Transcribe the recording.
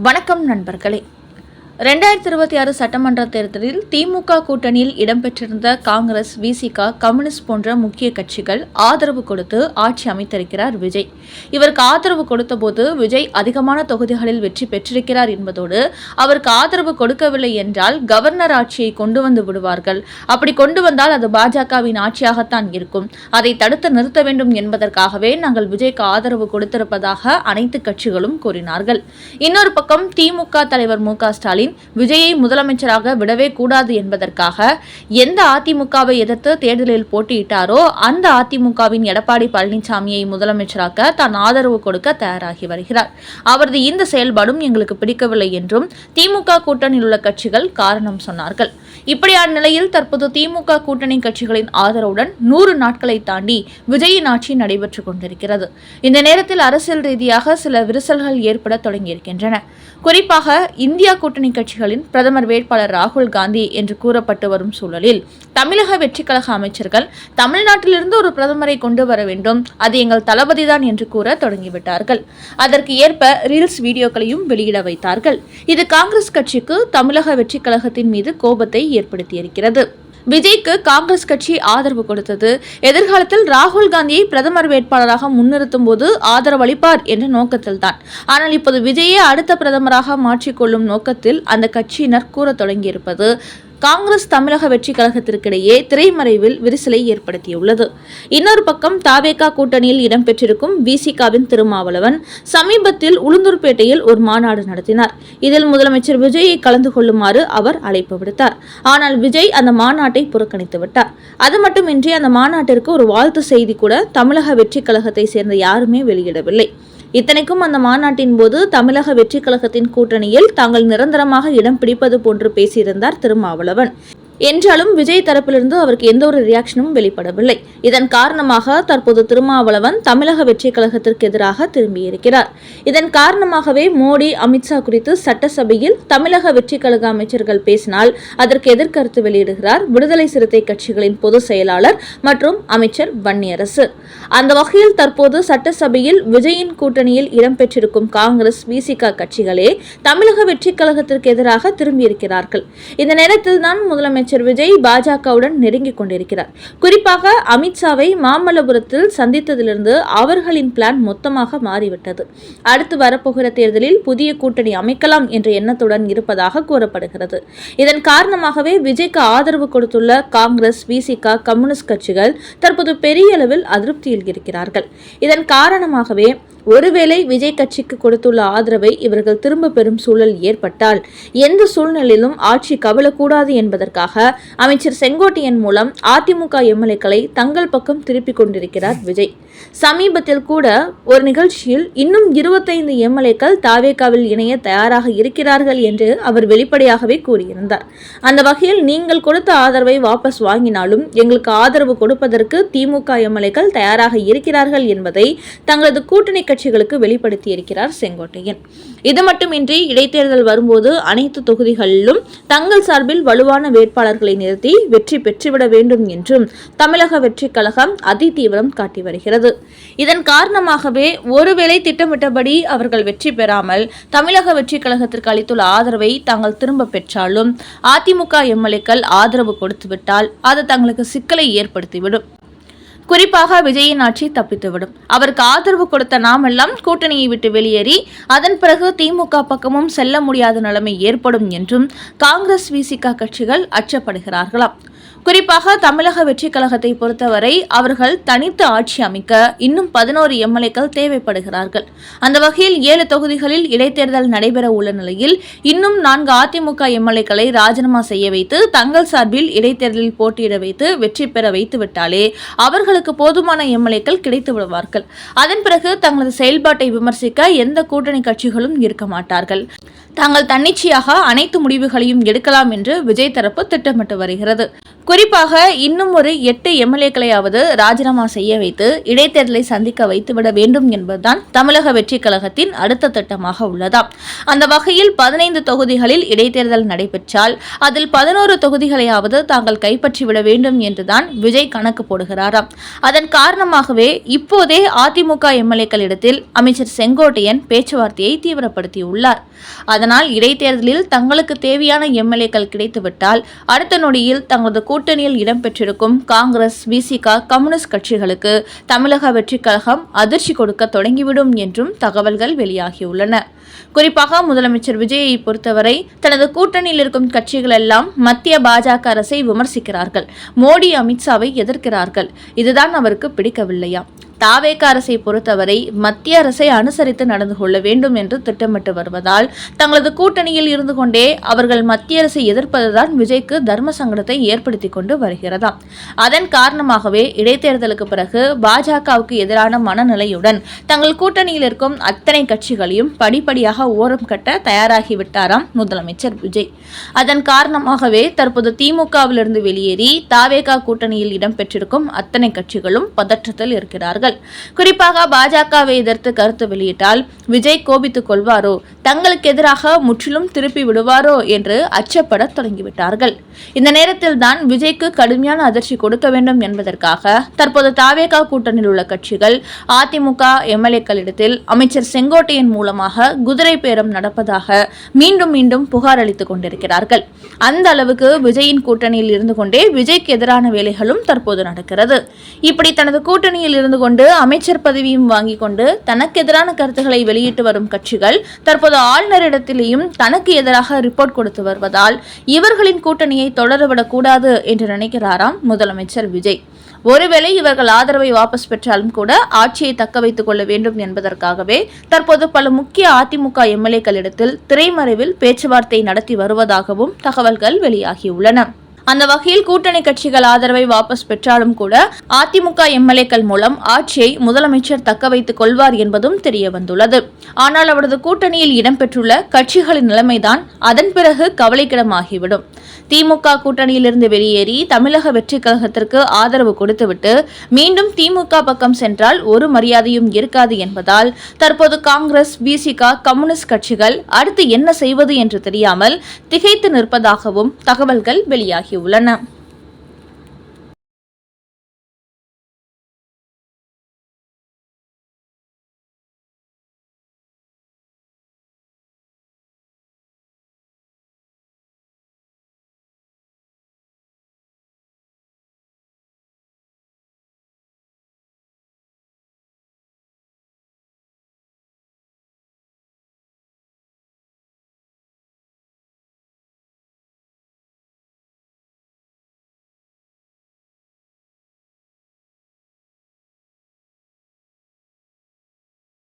வணக்கம் நண்பர்களே. 2026 சட்டமன்ற தேர்தலில் திமுக கூட்டணியில் இடம்பெற்றிருந்த காங்கிரஸ், விசிக, கம்யூனிஸ்ட் போன்ற முக்கிய கட்சிகள் ஆதரவு கொடுத்து ஆட்சி அமைத்திருக்கிறார் விஜய். இவருக்கு ஆதரவு கொடுத்தபோது விஜய் அதிகமான தொகுதிகளில் வெற்றி பெற்றிருக்கிறார் என்பதோடு அவருக்கு ஆதரவு கொடுக்கவில்லை என்றால் கவர்னர் ஆட்சியை கொண்டு வந்து விடுவார்கள், அப்படி கொண்டு வந்தால் அது பாஜகவின் ஆட்சியாகத்தான் இருக்கும், அதை தடுத்து நிறுத்த வேண்டும் என்பதற்காகவே நாங்கள் விஜய்க்கு ஆதரவு கொடுத்திருப்பதாக அனைத்து கட்சிகளும் கூறினார்கள். இன்னொரு பக்கம் திமுக தலைவர் மு.க. ஸ்டாலின் விஜயை முதலமைச்சராக விடவே கூடாது என்பதற்காக எந்த அதிமுகவை எதிர்த்து தேர்தலில் போட்டியிட்டாரோ அந்த அதிமுகவின் எடப்பாடி பழனிசாமியை முதலமைச்சராக தான் ஆதரவு கொடுக்க தயாராகி வருகிறார். அவரது இந்த செயல்பாடும் எங்களுக்கு பிடிக்கவில்லை என்றும் திமுக கூட்டணியில் உள்ள கட்சிகள் காரணம் சொன்னார்கள். இப்படியான நிலையில் தற்போது திமுக கூட்டணி கட்சிகளின் ஆதரவுடன் 100 நாட்களை தாண்டி விஜயின் ஆட்சி நடைபெற்றுக் கொண்டிருக்கிறது. இந்த நேரத்தில் அரசியல் ரீதியாக சில விரிசல்கள் ஏற்பட தொடங்கியிருக்கின்றன. குறிப்பாக இந்தியா கூட்டணி கட்சிகளின் பிரதமர் வேட்பாளர் ராகுல் காந்தி என்று கூறப்பட்டு வரும் சூழலில் தமிழக வெற்றிக் கழக அமைச்சர்கள் தமிழ்நாட்டிலிருந்து ஒரு பிரதமரை கொண்டு வர வேண்டும், அது எங்கள் தளபதிதான் என்று கூற தொடங்கிவிட்டார்கள். அதற்கு ஏற்ப ரீல்ஸ் வீடியோக்களையும் வெளியிட வைத்தார்கள். இது காங்கிரஸ் கட்சிக்கு தமிழக வெற்றிக் கழகத்தின் மீது கோபத்தை ஏற்படுத்தியிருக்கிறது. விஜய்க்கு காங்கிரஸ் கட்சி ஆதரவு கொடுத்தது எதிர்காலத்தில் ராகுல் காந்தியை பிரதமர் வேட்பாளராக முன்னிறுத்தும் போது ஆதரவளிப்பார் என்ற நோக்கத்தில்தான். ஆனால் இப்போது விஜயை அடுத்த பிரதமராக மாற்றிக்கொள்ளும் நோக்கத்தில் அந்த கட்சியினர் கூற தொடங்கியிருப்பது காங்கிரஸ் தமிழக வெற்றி கழகத்திற்கிடையே திரைமறைவில் விரிசலை ஏற்படுத்தியுள்ளது. இன்னொரு பக்கம் தாவேகா கூட்டணியில் இடம்பெற்றிருக்கும் விசிகாவின் திருமாவளவன் சமீபத்தில் உளுந்தூர்பேட்டையில் ஒரு மாநாடு நடத்தினார். இதில் முதலமைச்சர் விஜயை கலந்து கொள்ளுமாறு அவர் அழைப்பு விடுத்தார். ஆனால் விஜய் அந்த மாநாட்டை புறக்கணித்து விட்டார். அது மட்டுமின்றி அந்த மாநாட்டிற்கு ஒரு வாழ்த்து செய்தி கூட தமிழக வெற்றி கழகத்தை சேர்ந்த யாருமே வெளியிடவில்லை. இத்தனைக்கும் அந்த மாநாட்டின் போது தமிழக வெற்றிக் கழகத்தின் கூட்டணியில் தாங்கள் நிரந்தரமாக இடம் பிடிப்பது போன்று பேசியிருந்தார் திருமாவளவன். என்றாலும் விஜய் தரப்பிலிருந்து அவருக்கு எந்த ஒரு ரியாக்ஷனும் வெளிப்படவில்லை. இதன் காரணமாக தற்போது திருமாவளவன் தமிழக வெற்றிக் கழகத்திற்கு எதிராக திரும்பியிருக்கிறார். இதன் காரணமாகவே மோடி, அமித்ஷா குறித்து சட்டசபையில் தமிழக வெற்றிக் கழக அமைச்சர்கள் பேசினால் அதற்கு எதிர்கருத்து வெளியிடுகிறார் விடுதலை சிறுத்தை கட்சிகளின் பொதுச் செயலாளர் மற்றும் அமைச்சர் வன்னியரசு. அந்த வகையில் தற்போது சட்டசபையில் விஜயின் கூட்டணியில் இடம்பெற்றிருக்கும் காங்கிரஸ், விசிக கட்சிகளே தமிழக வெற்றிக் கழகத்திற்கு எதிராக திரும்பியிருக்கிறார்கள். இந்த நேரத்தில் தான் முதலமைச்சர் விஜய் பாஜகவுடன் நெருங்கிக் கொண்டிருக்கிறார். குறிப்பாக அமித்ஷாவை மாமல்லபுரத்தில் சந்தித்ததிலிருந்து அவர்களின் பிளான் மொத்தமாக மாறிவிட்டது. அடுத்து வரப்போகிற தேர்தலில் புதிய கூட்டணி அமைக்கலாம் என்ற எண்ணத்துடன் இருப்பதாக கூறப்படுகிறது. இதன் காரணமாகவே விஜய்க்கு ஆதரவு கொடுத்துள்ள காங்கிரஸ், விசிக, கம்யூனிஸ்ட் கட்சிகள் தற்போது பெரிய அளவில் அதிருப்தியில் இருக்கிறார்கள். இதன் காரணமாகவே ஒருவேளை விஜய் கட்சிக்கு கொடுத்துள்ள ஆதரவை இவர்கள் திரும்ப பெறும் சூழல் ஏற்பட்டால் எந்த சூழ்நிலையிலும் ஆட்சி கவிழக்கூடாது என்பதற்காக அமைச்சர் செங்கோட்டையன் மூலம் அதிமுக எம்எல்ஏக்களை தங்கள் பக்கம் திருப்பிக் கொண்டிருக்கிறார் விஜய். சமீபத்தில் கூட ஒரு நிகழ்ச்சியில் இன்னும் 25 எம்எல்ஏக்கள் தாவேகாவில் இணைய தயாராக இருக்கிறார்கள் என்று அவர் வெளிப்படையாகவே கூறியிருந்தார். அந்த வகையில் நீங்கள் கொடுத்த ஆதரவை வாபஸ் வாங்கினாலும் எங்களுக்கு ஆதரவு கொடுப்பதற்கு திமுக எம்எல்ஏக்கள் தயாராக இருக்கிறார்கள் என்பதை தங்களது கூட்டணி கட்சிகளுக்கு வெளிப்படுத்தியிருக்கிறார் செங்கோட்டையன். இது மட்டுமின்றி இடைத்தேர்தல் வரும்போது அனைத்து தொகுதிகளிலும் தங்கள் சார்பில் வலுவான வேட்பாளர்களை நிறுத்தி வெற்றி பெற்றுவிட வேண்டும் என்றும் தமிழக வெற்றிக் கழகம் அதிதீவிரம் காட்டி வருகிறது. இதன் காரணமாகவே ஒருவேளை திட்டமிட்டபடி அவர்கள் வெற்றி பெறாமல் தமிழக வெற்றிக் கழகத்திற்கு அளித்துள்ள ஆதரவை தாங்கள் திரும்ப பெற்றாலும் அதிமுக எம்எல்ஏக்கள் ஆதரவு கொடுத்துவிட்டால் அது தங்களுக்கு சிக்கலை ஏற்படுத்திவிடும். குறிப்பாக விஜயின் ஆட்சி தப்பித்துவிடும். அவருக்கு ஆதரவு கொடுத்த நாமெல்லாம் கூட்டணியை விட்டு வெளியேறி அதன் பிறகு திமுக பக்கமும் செல்ல முடியாத நிலைமை ஏற்படும் என்றும் காங்கிரஸ், விசிக கட்சிகள் அச்சப்படுகிறார்களாம். குறிப்பாக தமிழக வெற்றிக் கழகத்தை பொறுத்தவரை அவர்கள் தனித்து ஆட்சி அமைக்க இன்னும் 11 எம்எல்ஏக்கள் தேவைப்படுகிறார்கள். அந்த வகையில் 7 தொகுதிகளில் இடைத்தேர்தல் நடைபெற உள்ள நிலையில் இன்னும் 4 அதிமுக எம்எல்ஏக்களை ராஜினாமா செய்ய வைத்து தங்கள் சார்பில் இடைத்தேர்தலில் போட்டியிட வைத்து வெற்றி பெற வைத்துவிட்டாலே அவர்களுக்கு போதுமான எம்எல்ஏக்கள் கிடைத்து விடுவார்கள். அதன் பிறகு தங்களது செயல்பாட்டை விமர்சிக்க எந்த கூட்டணி கட்சிகளும் இருக்க மாட்டார்கள். தாங்கள் தன்னிச்சையாக அனைத்து முடிவுகளையும் எடுக்கலாம் என்று விஜய் தரப்பு திட்டமிட்டு வருகிறது. குறிப்பாக இன்னும் ஒரு 8 எம்எல்ஏக்களையாவது ராஜினாமா செய்ய வைத்து இடைத்தேர்தலை சந்திக்க வைத்துவிட வேண்டும் என்பதுதான் தமிழக வெற்றி கழகத்தின் அடுத்த திட்டமாக உள்ளதாம். அந்த வகையில் 15 தொகுதிகளில் இடைத்தேர்தல் நடைபெற்றால் அதில் 11 தொகுதிகளையாவது தாங்கள் கைப்பற்றிவிட வேண்டும் என்றுதான் விஜய் கணக்கு போடுகிறாராம். அதன் காரணமாகவே இப்போதே அதிமுக எம்எல்ஏக்களிடத்தில் அமைச்சர் செங்கோட்டையன் பேச்சுவார்த்தையை தீவிரப்படுத்தியுள்ளார். அதனால் இடைத்தேர்தலில் தங்களுக்கு தேவையான எம்எல்ஏக்கள் கிடைத்துவிட்டால் அடுத்த நொடியில் தங்களது கூட்டணியில் இடம்பெற்றிருக்கும் காங்கிரஸ், விசிக, கம்யூனிஸ்ட் கட்சிகளுக்கு தமிழக வெற்றி கழகம் அதிர்ச்சி கொடுக்க தொடங்கிவிடும் என்றும் தகவல்கள் வெளியாகியுள்ளன. குறிப்பாக முதலமைச்சர் விஜயை பொறுத்தவரை தனது கூட்டணியில் இருக்கும் கட்சிகள் எல்லாம் மத்திய பாஜக அரசை விமர்சிக்கிறார்கள், மோடி, அமித்ஷாவை எதிர்க்கிறார்கள். இதுதான் அவருக்கு பிடிக்கவில்லையா? தாவேக அரசை பொறுத்தவரை மத்திய அரசை அனுசரித்து நடந்து கொள்ள வேண்டும் என்று திட்டமிட்டு வருவதால் தங்களது கூட்டணியில் இருந்து கொண்டே அவர்கள் மத்திய அரசை எதிர்ப்பதுதான் விஜய்க்கு தர்ம சங்கடத்தை ஏற்படுத்தி கொண்டு வருகிறதாம். அதன் காரணமாகவே இடைத்தேர்தலுக்கு பிறகு பாஜகவுக்கு எதிரான மனநிலையுடன் தங்கள் கூட்டணியில் இருக்கும் அத்தனை கட்சிகளையும் படிப்படியாக ஓரம் கட்ட தயாராகிவிட்டாராம் முதலமைச்சர் விஜய். அதன் காரணமாகவே தற்போது திமுகவிலிருந்து வெளியேறி தாவேக கூட்டணியில் இடம்பெற்றிருக்கும் அத்தனை கட்சிகளும் பதற்றத்தில் இருக்கிறார்கள். குறிப்பாக பாஜகவை எதிர்த்து கருத்து வெளியிட்டால் விஜய் கோபித்துக் கொள்வாரோ, தங்களுக்கு எதிராக முற்றிலும் திருப்பி விடுவாரோ என்று அச்சப்பட தொடங்கிவிட்டார்கள். இந்த நேரத்தில் தான் விஜய்க்கு கடுமையான அதிர்ச்சி கொடுக்க வேண்டும் என்பதற்காக தற்போது தாவேகா கூட்டணியில் உள்ள கட்சிகள் அதிமுக எம்எல்ஏக்களிடத்தில் அமைச்சர் செங்கோட்டையன் மூலமாக குதிரை பேரம் நடப்பதாக மீண்டும் மீண்டும் புகார் அளித்துக் கொண்டிருக்கிறார்கள். அந்த அளவுக்கு விஜயின் கூட்டணியில் இருந்து கொண்டே விஜய்க்கு எதிரான வேலைகளும் தற்போது நடக்கிறது. இப்படி தனது கூட்டணியில் இருந்து கொண்டு அமைச்சர் பதவியும் வாங்கிக் கொண்டு தனக்கு எதிரான கருத்துக்களை வெளியிட்டு வரும் கட்சிகள் தற்போது ஆளுநரிடத்திலேயும் தனக்கு எதிராக ரிப்போர்ட் கொடுத்து வருவதால் இவர்களின் கூட்டணியை தொடரவிடக் கூடாது என்று நினைக்கிறாராம் முதலமைச்சர் விஜய். ஒருவேளை இவர்கள் ஆதரவை வாபஸ் பெற்றாலும் கூட ஆட்சியை தக்க வைத்துக் கொள்ள வேண்டும் என்பதற்காகவே தற்போது பல முக்கிய அதிமுக எம்எல்ஏக்களிடத்தில் திரைமறைவில் பேச்சுவார்த்தை நடத்தி வருவதாகவும் தகவல்கள் வெளியாகியுள்ளன. அந்த வகையில் கூட்டணி கட்சிகள் ஆதரவை வாபஸ் பெற்றாலும் கூட அதிமுக எம்எல்ஏக்கள் மூலம் ஆட்சியை முதலமைச்சர் தக்க வைத்துக் கொள்வார் என்பதும் தெரிய வந்துள்ளது. ஆனால் அவரது கூட்டணியில் இடம்பெற்றுள்ள கட்சிகளின் நிலைமைதான் அதன் பிறகு கவலைக்கிடமாகிவிடும். திமுக கூட்டணியிலிருந்து வெளியேறி தமிழக வெற்றி கழகத்திற்கு ஆதரவு கொடுத்துவிட்டு மீண்டும் திமுக பக்கம் சென்றால் ஒரு மரியாதையும் இருக்காது என்பதால் தற்போது காங்கிரஸ், விசிக, கம்யூனிஸ்ட் கட்சிகள் அடுத்து என்ன செய்வது என்று தெரியாமல் திகைத்து நிற்பதாகவும் தகவல்கள் வெளியாகியுள்ளன.